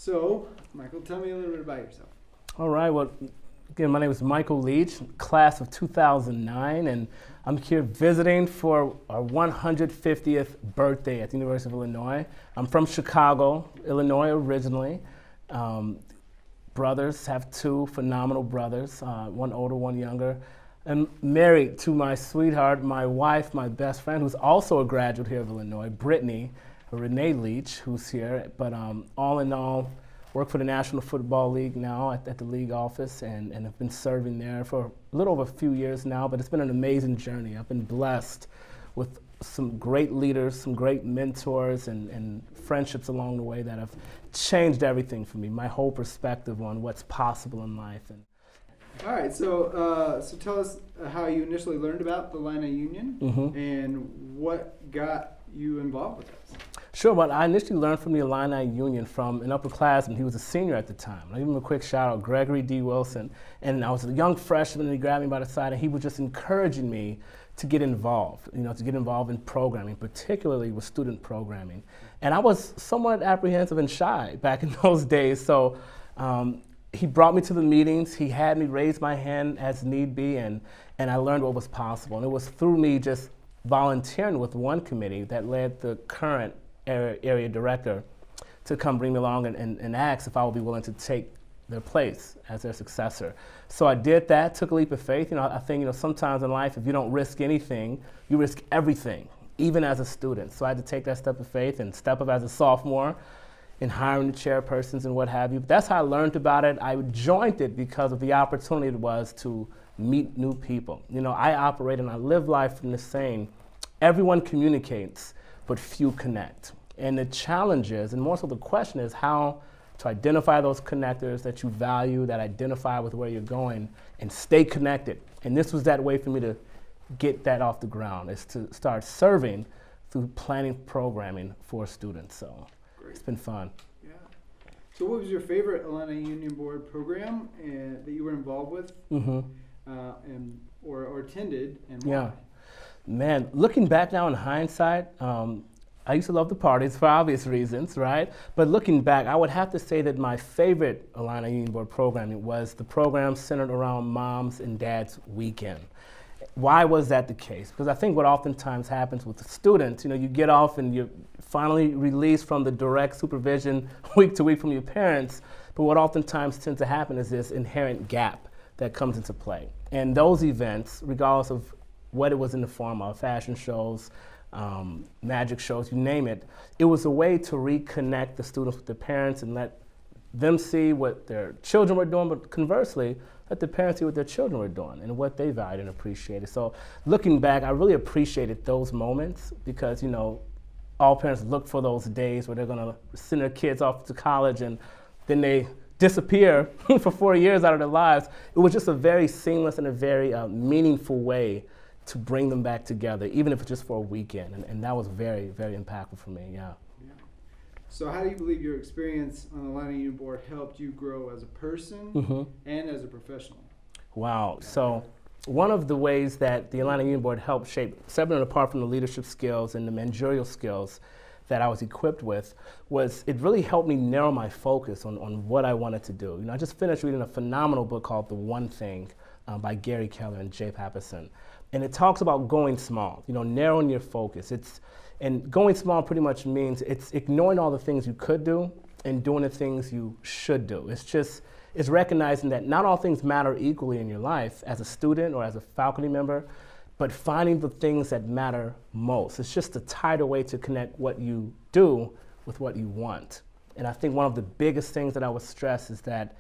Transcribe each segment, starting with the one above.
So, Michael, tell me a little bit about yourself. All right, well, again, my name is Michael Leach, class of 2009, and I'm here visiting for our 150th birthday at the University of Illinois. I'm from Chicago, Illinois originally. Brothers, have two phenomenal brothers, one older, one younger. I'm married to my sweetheart, my wife, my best friend, who's also a graduate here of Illinois, Brittany, Renee Leach, who's here. But all in all, work for the National Football League now at the league office, and have been serving there for a little over a few years now, but it's been an amazing journey. I've been blessed with some great leaders, some great mentors, and friendships along the way that have changed everything for me, my whole perspective on what's possible in life. All right, so tell us how you initially learned about the Illini Union and what got you involved with us. Sure, well, I initially learned from the Illini Union from an upperclassman. He was a senior at the time. I'll give him a quick shout out, Gregory D. Wilson. And I was a young freshman, and he grabbed me by the side, and he was just encouraging me to get involved, to get involved in programming, particularly with student programming. And I was somewhat apprehensive and shy back in those days, so he brought me to the meetings. He had me raise my hand as need be, and I learned what was possible. And it was through me just volunteering with one committee that led the current area director to come bring me along and ask if I would be willing to take their place as their successor. So I did that, took a leap of faith. I think sometimes in life, if you don't risk anything, you risk everything, even as a student. So I had to take that step of faith and step up as a sophomore in hiring the chairpersons and what have you. But that's how I learned about it. I joined it because of the opportunity it was to meet new people. I operate and I live life from the saying, everyone communicates, but few connect. And the challenge is, and more so the question is, how to identify those connectors that you value, that identify with where you're going, and stay connected. And this was that way for me to get that off the ground, is to start serving through planning programming for students. So great. It's been fun. Yeah. So what was your favorite Illini Union Board program that you were involved with or attended, and why? Yeah. Man, looking back now in hindsight, I used to love the parties for obvious reasons, right? But looking back, I would have to say that my favorite Illini Union Board programming was the program centered around Moms and Dads Weekend. Why was that the case? Because I think what oftentimes happens with the students, you get off and you're finally released from the direct supervision week to week from your parents, but what oftentimes tends to happen is this inherent gap that comes into play. And those events, regardless of what it was in the form of, fashion shows, magic shows, you name it, it was a way to reconnect the students with their parents and let them see what their children were doing, but conversely, let the parents see what their children were doing and what they valued and appreciated. So looking back, I really appreciated those moments because, all parents look for those days where they're gonna send their kids off to college and then they disappear for 4 years out of their lives. It was just a very seamless and a very meaningful way to bring them back together, even if it's just for a weekend. And that was very, very impactful for me, yeah. So how do you believe your experience on the Illini Union Board helped you grow as a person and as a professional? Wow, so one of the ways that the Illini Union Board helped shape, separate and apart from the leadership skills and the managerial skills that I was equipped with, was it really helped me narrow my focus on what I wanted to do. I just finished reading a phenomenal book called The One Thing by Gary Keller and Jay Papasan. And it talks about going small, narrowing your focus. And going small pretty much means it's ignoring all the things you could do and doing the things you should do. It's recognizing that not all things matter equally in your life as a student or as a faculty member, but finding the things that matter most. It's just a tighter way to connect what you do with what you want. And I think one of the biggest things that I would stress is that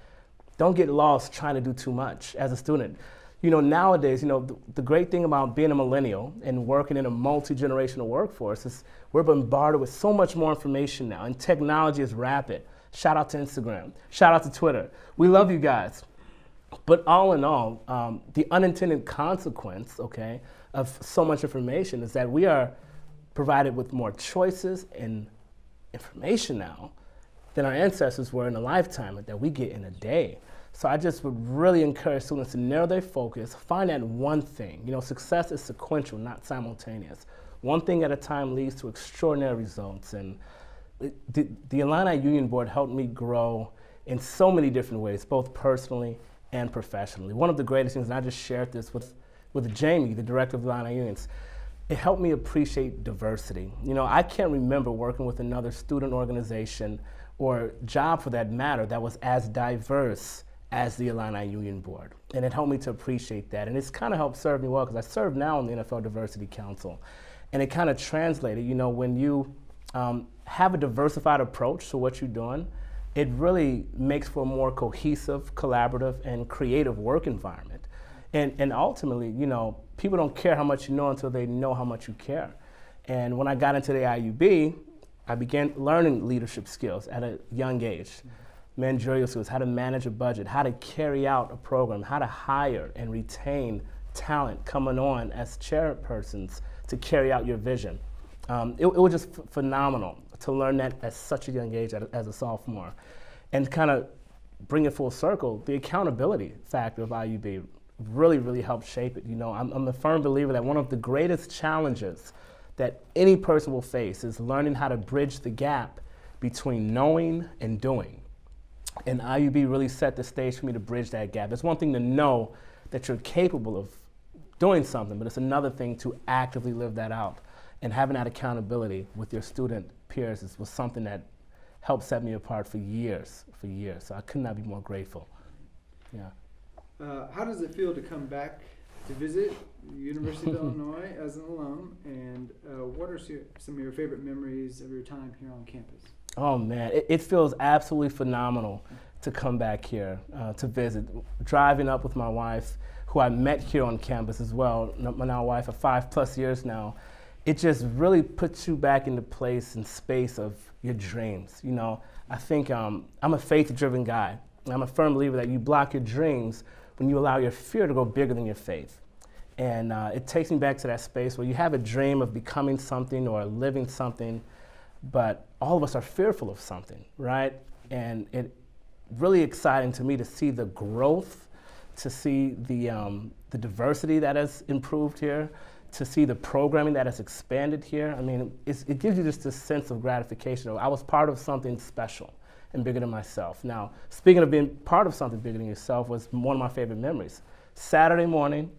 don't get lost trying to do too much as a student. Nowadays, the great thing about being a millennial and working in a multi-generational workforce is we're bombarded with so much more information now, and technology is rapid. Shout out to Instagram, shout out to Twitter. We love you guys. But all in all, the unintended consequence, of so much information is that we are provided with more choices and information now than our ancestors were in a lifetime that we get in a day. So I just would really encourage students to narrow their focus, find that one thing. Success is sequential, not simultaneous. One thing at a time leads to extraordinary results. And the Illini Union Board helped me grow in so many different ways, both personally and professionally. One of the greatest things, and I just shared this with Jamie, the director of the Illini Unions, it helped me appreciate diversity. You know, I can't remember working with another student organization or job for that matter that was as diverse as the Illini Union Board. And it helped me to appreciate that. And it's kind of helped serve me well because I serve now on the NFL Diversity Council. And it kind of translated, you know, when you have a diversified approach to what you're doing, it really makes for a more cohesive, collaborative, and creative work environment. And ultimately, you know, people don't care how much you know until they know how much you care. And when I got into the IUB, I began learning leadership skills at a young age. Managerial skills, how to manage a budget, how to carry out a program, how to hire and retain talent coming on as chairpersons to carry out your vision. It was just phenomenal to learn that at such a young age as a sophomore. And kind of bring it full circle, the accountability factor of IUB really, really helped shape it. You know, I'm a firm believer that one of the greatest challenges that any person will face is learning how to bridge the gap between knowing and doing. And IUB really set the stage for me to bridge that gap. It's one thing to know that you're capable of doing something, but it's another thing to actively live that out. And having that accountability with your student peers was something that helped set me apart for years. So I could not be more grateful. Yeah. How does it feel to come back to visit the University of Illinois as an alum? And what are some of your favorite memories of your time here on campus? Oh man, it feels absolutely phenomenal to come back here to visit. Driving up with my wife, who I met here on campus as well, my now wife of 5+ years now, it just really puts you back into place and space of your dreams. You know, I think I'm a faith-driven guy. I'm a firm believer that you block your dreams when you allow your fear to go bigger than your faith. And it takes me back to that space where you have a dream of becoming something or living something, but all of us are fearful of something, right? And it really exciting to me to see the growth, to see the diversity that has improved here, to see the programming that has expanded here. I mean, it gives you just this sense of gratification. I was part of something special and bigger than myself. Now, speaking of being part of something bigger than yourself was one of my favorite memories. Saturday morning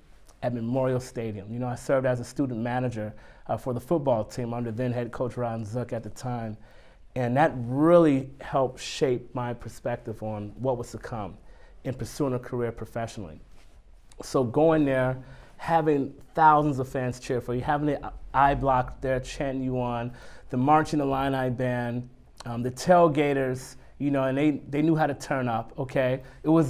at Memorial Stadium. You know, I served as a student manager for the football team under then head coach Ron Zook at the time. And that really helped shape my perspective on what was to come in pursuing a career professionally. So going there, having thousands of fans cheer for you, having the I block there chanting you on, the Marching Illini band, the tailgaters, you know, and they knew how to turn up. Okay, it was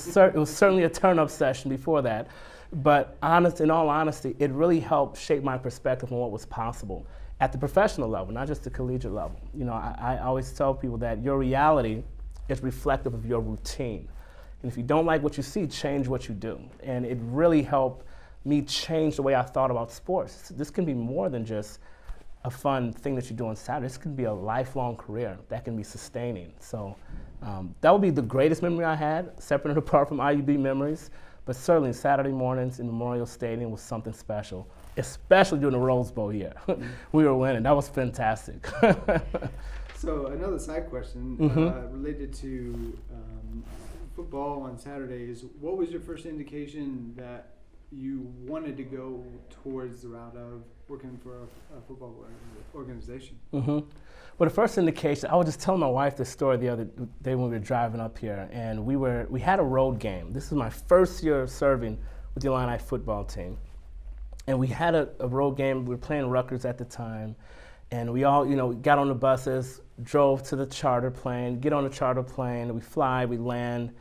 certainly a turn up session before that, but in all honesty, it really helped shape my perspective on what was possible at the professional level, not just the collegiate level. You know, I always tell people that your reality is reflective of your routine, and if you don't like what you see, change what you do. And it really helped me change the way I thought about sports. This can be more than just a fun thing that you do on Saturday. This can be a lifelong career that can be sustaining. So that would be the greatest memory I had, separate and apart from IUB memories. But certainly Saturday mornings in Memorial Stadium was something special, especially during the Rose Bowl year. We were winning. That was fantastic. So another side question related to football on Saturdays. What was your first indication that you wanted to go towards the route of working for a football organization? Well, the first indication, I was just telling my wife this story the other day when we were driving up here, and we had a road game. This is my first year serving with the Illini football team. And we had a road game. We were playing Rutgers at the time, and we all, you know, got on the buses, drove to the charter plane, get on the charter plane, we fly, we land,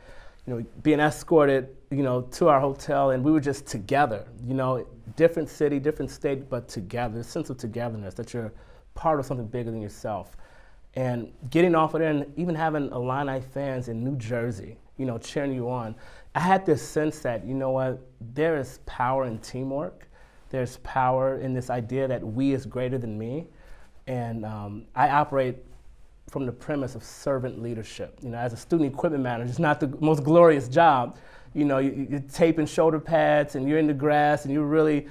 you know, being escorted, you know, to our hotel, and we were just together, you know, different city, different state, but together, a sense of togetherness, that you're part of something bigger than yourself. And getting off of there and even having Illini fans in New Jersey, you know, cheering you on, I had this sense that, you know what, there is power in teamwork. There's power in this idea that we is greater than me. And I operate from the premise of servant leadership. You know, as a student equipment manager, it's not the most glorious job. You know, you're taping shoulder pads and you're in the grass and you're really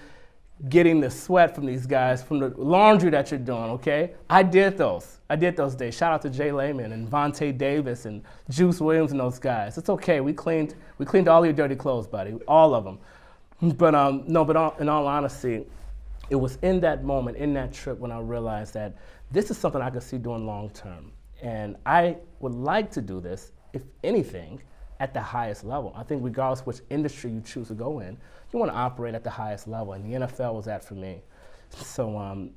getting the sweat from these guys from the laundry that you're doing, okay? I did those days. Shout out to Jay Lehman and Vontae Davis and Juice Williams and those guys. It's okay. We cleaned all your dirty clothes, buddy, all of them. But in all honesty, it was in that moment, in that trip, when I realized that this is something I could see doing long term. And I would like to do this, if anything, at the highest level. I think regardless of which industry you choose to go in, you want to operate at the highest level, and the NFL was that for me. So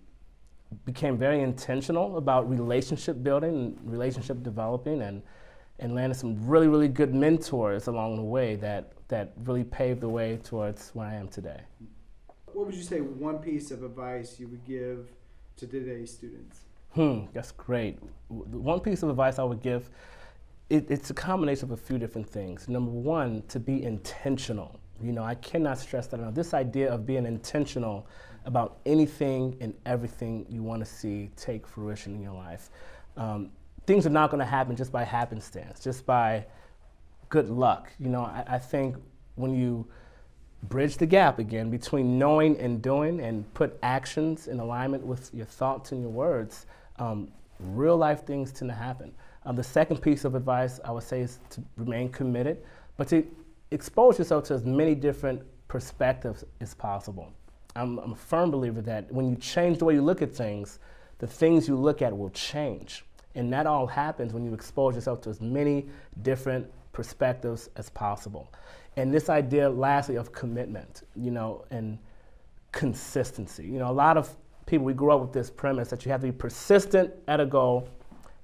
became very intentional about relationship building and relationship developing, and landed some really, really good mentors along the way that really paved the way towards where I am today. What would you say one piece of advice you would give to today's students? That's great. One piece of advice I would give, it's a combination of a few different things. Number one, to be intentional. I cannot stress that enough. This idea of being intentional about anything and everything you want to see take fruition in your life. Things are not going to happen just by happenstance, just by good luck. I think when you bridge the gap again between knowing and doing and put actions in alignment with your thoughts and your words, real life things tend to happen. The second piece of advice I would say is to remain committed, but to expose yourself to as many different perspectives as possible. I'm a firm believer that when you change the way you look at things, the things you look at will change. And that all happens when you expose yourself to as many different perspectives as possible. And this idea, lastly, of commitment, and consistency. A lot of people, we grow up with this premise that you have to be persistent at a goal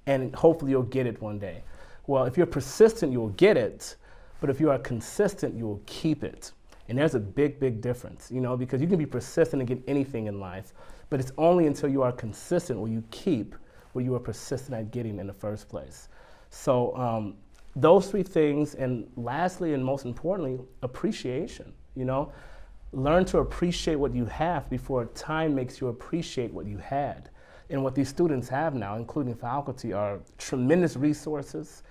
and hopefully you'll get it one day. Well, if you're persistent, you will get it. But if you are consistent, you will keep it. And there's a big, big difference, because you can be persistent and get anything in life, but it's only until you are consistent will you keep what you were persistent at getting in the first place. So those three things, and lastly and most importantly, appreciation. Learn to appreciate what you have before time makes you appreciate what you had. And what these students have now, including faculty, are tremendous resources,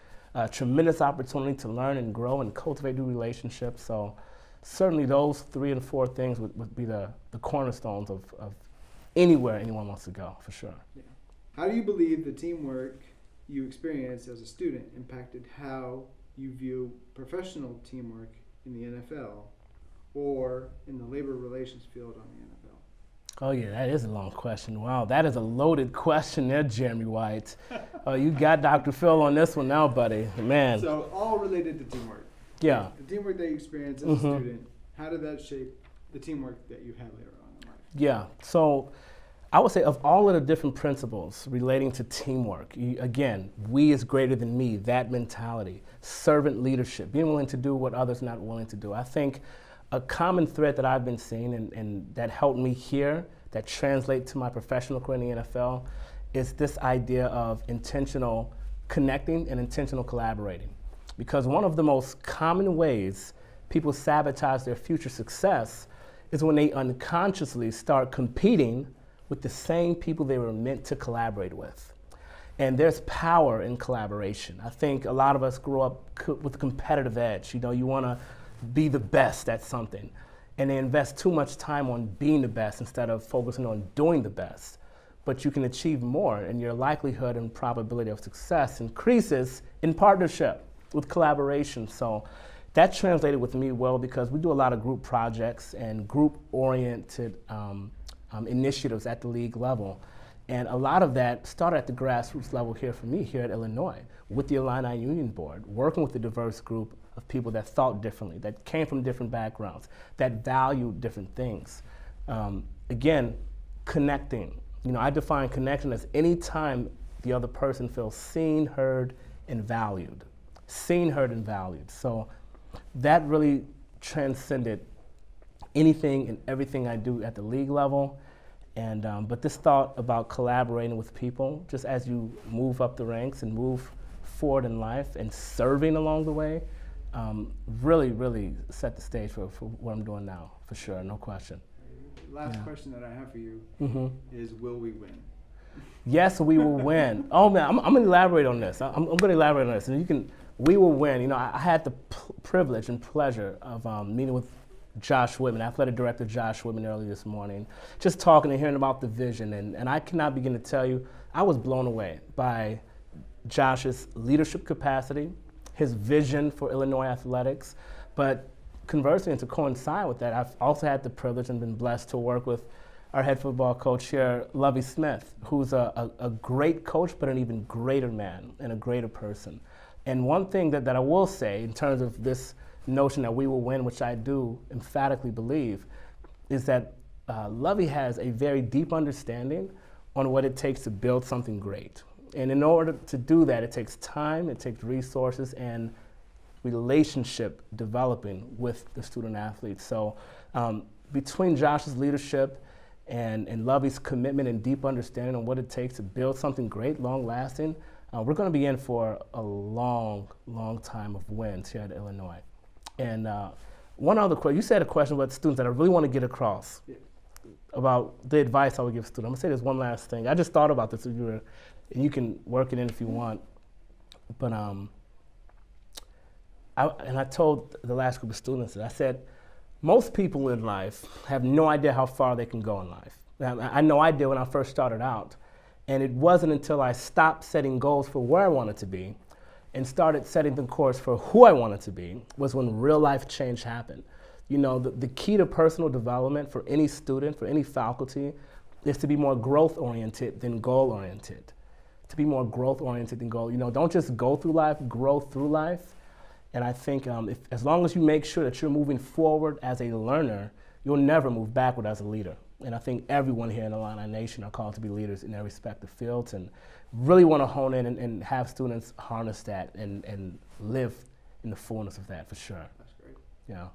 tremendous opportunity to learn and grow and cultivate new relationships. So certainly those 3 and 4 things would be the cornerstones of anywhere anyone wants to go, for sure. Yeah. How do you believe the teamwork you experienced as a student impacted how you view professional teamwork in the NFL or in the labor relations field on the NFL? Oh yeah, that is a long question. Wow, that is a loaded question there, Jeremy White. You got Dr. Phil on this one now, buddy. Man. So all related to teamwork. Yeah. The teamwork that you experienced as a student, how did that shape the teamwork that you had later on in life? Yeah, so I would say of all of the different principles relating to teamwork, again, we is greater than me, that mentality, servant leadership, being willing to do what others are not willing to do. I think a common thread that I've been seeing and that helped me here, that translate to my professional career in the NFL, is this idea of intentional connecting and intentional collaborating. Because one of the most common ways people sabotage their future success is when they unconsciously start competing with the same people they were meant to collaborate with. And there's power in collaboration. I think a lot of us grow up with a competitive edge. You want to be the best at something. And they invest too much time on being the best instead of focusing on doing the best. But you can achieve more, and your likelihood and probability of success increases in partnership with collaboration. So that translated with me well because we do a lot of group projects and group-oriented initiatives at the league level. And a lot of that started at the grassroots level here for me here at Illinois with the Illini Union Board, working with a diverse group of people that thought differently, that came from different backgrounds, that valued different things. Again, connecting. I define connection as any time the other person feels seen, heard, and valued. Seen, heard, and valued. So that really transcended anything and everything I do at the league level. And but this thought about collaborating with people, just as you move up the ranks and move forward in life and serving along the way, really, really set the stage for what I'm doing now, for sure, no question. Last question that I have for you is, will we win? Yes, we will win. Oh man, I'm going to elaborate on this. I'm going to elaborate on this, and we will win. I had the privilege and pleasure of meeting with Josh Whitman, athletic director Josh Whitman, early this morning, just talking and hearing about the vision. And I cannot begin to tell you, I was blown away by Josh's leadership capacity, his vision for Illinois athletics. But conversely, and to coincide with that, I've also had the privilege and been blessed to work with our head football coach here, Lovie Smith, who's a great coach, but an even greater man and a greater person. And one thing that I will say in terms of this notion that we will win, which I do emphatically believe, is that Lovie has a very deep understanding on what it takes to build something great. And in order to do that, it takes time, it takes resources, and relationship developing with the student athletes. So between Josh's leadership and Lovie's commitment and deep understanding on what it takes to build something great, long-lasting, we're going to be in for a long, long time of wins here at Illinois. And one other question, you said a question about students that I really want to get across about the advice I would give students. I'm going to say this one last thing. I just thought about this, and you can work it in if you want. But I told the last group of students that I said, most people in life have no idea how far they can go in life. I know I did when I first started out. And it wasn't until I stopped setting goals for where I wanted to be and started setting the course for who I wanted to be was when real life change happened. You know, the key to personal development for any student, for any faculty, is to be more growth-oriented than goal-oriented. To be more growth-oriented than goal. You know, don't just go through life, grow through life. And I think as long as you make sure that you're moving forward as a learner, you'll never move backward as a leader. And I think everyone here in the Illini Nation are called to be leaders in their respective fields, and really want to hone in and have students harness that and live in the fullness of that for sure. That's great. Yeah.